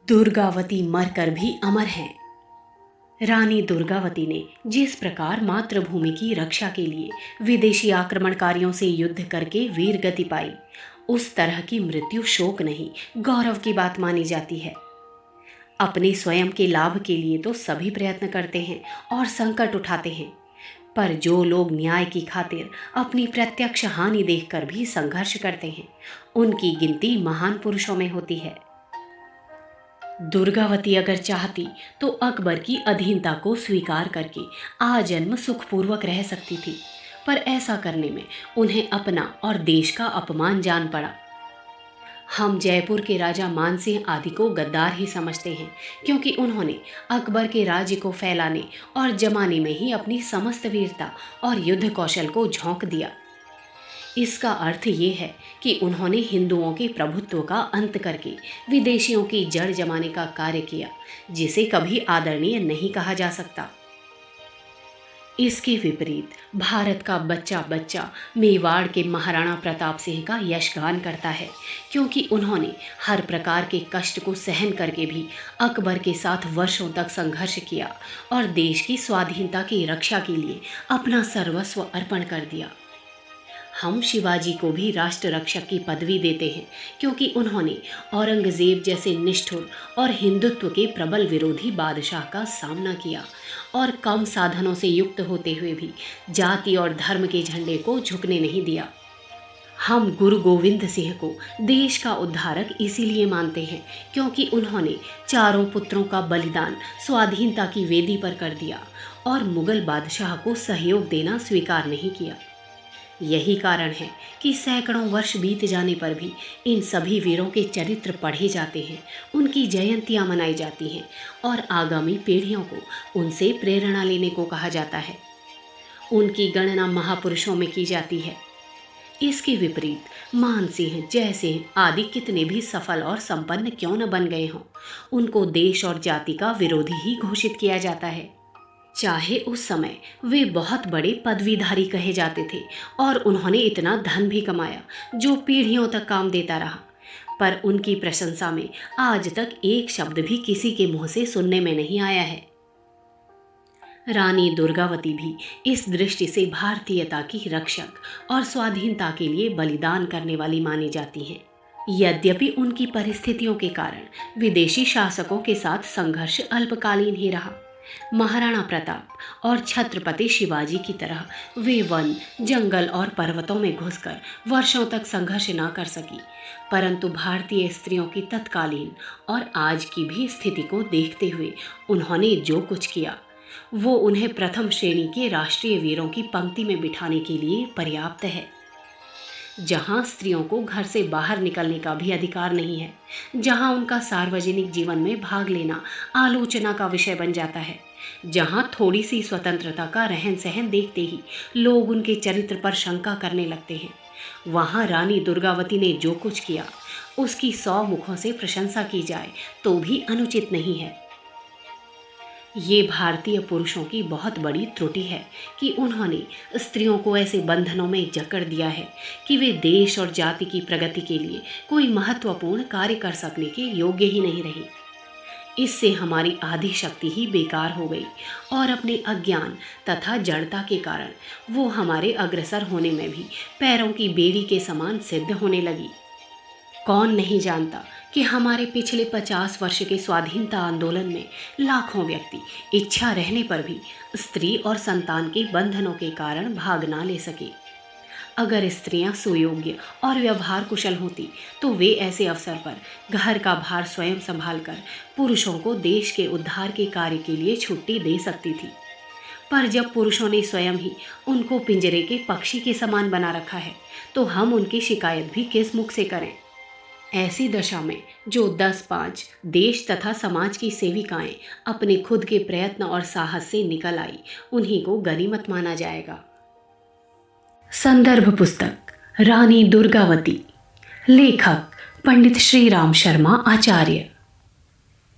दुर्गावती मरकर भी अमर हैं। रानी दुर्गावती ने जिस प्रकार मातृभूमि की रक्षा के लिए विदेशी आक्रमणकारियों से युद्ध करके वीर गति पाई, उस तरह की मृत्यु शोक नहीं, गौरव की बात मानी जाती है। अपने स्वयं के लाभ के लिए तो सभी प्रयत्न करते हैं और संकट उठाते हैं, पर जो लोग न्याय की खातिर अपनी प्रत्यक्ष हानि देखकर भी संघर्ष करते हैं, उनकी गिनती महान पुरुषों में होती है। दुर्गावती अगर चाहती तो अकबर की अधीनता को स्वीकार करके आजन्म सुखपूर्वक रह सकती थी, पर ऐसा करने में उन्हें अपना और देश का अपमान जान पड़ा। हम जयपुर के राजा मानसिंह आदि को गद्दार ही समझते हैं, क्योंकि उन्होंने अकबर के राज्य को फैलाने और जमाने में ही अपनी समस्त वीरता और युद्ध कौशल को झोंक दिया। इसका अर्थ ये है कि उन्होंने हिंदुओं के प्रभुत्व का अंत करके विदेशियों की जड़ जमाने का कार्य किया, जिसे कभी आदरणीय नहीं कहा जा सकता। इसके विपरीत भारत का बच्चा बच्चा मेवाड़ के महाराणा प्रताप सिंह का यशगान करता है, क्योंकि उन्होंने हर प्रकार के कष्ट को सहन करके भी अकबर के साथ वर्षों तक संघर्ष किया और देश की स्वाधीनता की रक्षा के लिए अपना सर्वस्व अर्पण कर दिया। हम शिवाजी को भी राष्ट्र रक्षक की पदवी देते हैं, क्योंकि उन्होंने औरंगजेब जैसे निष्ठुर और हिंदुत्व के प्रबल विरोधी बादशाह का सामना किया और कम साधनों से युक्त होते हुए भी जाति और धर्म के झंडे को झुकने नहीं दिया। हम गुरु गोविंद सिंह को देश का उद्धारक इसीलिए मानते हैं, क्योंकि उन्होंने चारों पुत्रों का बलिदान स्वाधीनता की वेदी पर कर दिया और मुगल बादशाह को सहयोग देना स्वीकार नहीं किया। यही कारण है कि सैकड़ों वर्ष बीत जाने पर भी इन सभी वीरों के चरित्र पढ़े जाते हैं, उनकी जयंतियां मनाई जाती हैं और आगामी पीढ़ियों को उनसे प्रेरणा लेने को कहा जाता है। उनकी गणना महापुरुषों में की जाती है। इसके विपरीत मानसिंह, जयसिंह आदि कितने भी सफल और संपन्न क्यों न बन गए हों, उनको देश और जाति का विरोधी ही घोषित किया जाता है। चाहे उस समय वे बहुत बड़े पदवीधारी कहे जाते थे और उन्होंने इतना धन भी कमाया जो पीढ़ियों तक काम देता रहा, पर उनकी प्रशंसा में आज तक एक शब्द भी किसी के मुंह से सुनने में नहीं आया है। रानी दुर्गावती भी इस दृष्टि से भारतीयता की रक्षक और स्वाधीनता के लिए बलिदान करने वाली मानी जाती हैं। यद्यपि उनकी परिस्थितियों के कारण विदेशी शासकों के साथ संघर्ष अल्पकालीन ही रहा। महाराणा प्रताप और छत्रपति शिवाजी की तरह वे वन, जंगल और पर्वतों में घुसकर वर्षों तक संघर्ष न कर सकी, परंतु भारतीय स्त्रियों की तत्कालीन और आज की भी स्थिति को देखते हुए उन्होंने जो कुछ किया, वो उन्हें प्रथम श्रेणी के राष्ट्रीय वीरों की पंक्ति में बिठाने के लिए पर्याप्त है। जहां स्त्रियों को घर से बाहर निकलने का भी अधिकार नहीं है, जहां उनका सार्वजनिक जीवन में भाग लेना आलोचना का विषय बन जाता है, जहां थोड़ी सी स्वतंत्रता का रहन सहन देखते ही लोग उनके चरित्र पर शंका करने लगते हैं, वहां रानी दुर्गावती ने जो कुछ किया उसकी 100 मुखों से प्रशंसा की जाए तो भी अनुचित नहीं है। ये भारतीय पुरुषों की बहुत बड़ी त्रुटि है कि उन्होंने स्त्रियों को ऐसे बंधनों में जकड़ दिया है कि वे देश और जाति की प्रगति के लिए कोई महत्वपूर्ण कार्य कर सकने के योग्य ही नहीं रही। इससे हमारी आधी शक्ति ही बेकार हो गई और अपने अज्ञान तथा जड़ता के कारण वो हमारे अग्रसर होने में भी पैरों की बेड़ी के समान सिद्ध होने लगी। कौन नहीं जानता कि हमारे पिछले 50 वर्ष के स्वाधीनता आंदोलन में लाखों व्यक्ति इच्छा रहने पर भी स्त्री और संतान के बंधनों के कारण भाग ना ले सके। अगर स्त्रियां सुयोग्य और व्यवहार कुशल होती तो वे ऐसे अवसर पर घर का भार स्वयं संभालकर पुरुषों को देश के उद्धार के कार्य के लिए छुट्टी दे सकती थी। पर जब पुरुषों ने स्वयं ही उनको पिंजरे के पक्षी के समान बना रखा है, तो हम उनकी शिकायत भी किस मुख से करें। ऐसी दशा में जो 10-5 देश तथा समाज की सेविकाएं अपने खुद के प्रयत्न और साहस से निकल आई, उन्हीं को गनीमत माना जाएगा। संदर्भ पुस्तक रानी दुर्गावती, लेखक पंडित श्री राम शर्मा आचार्य।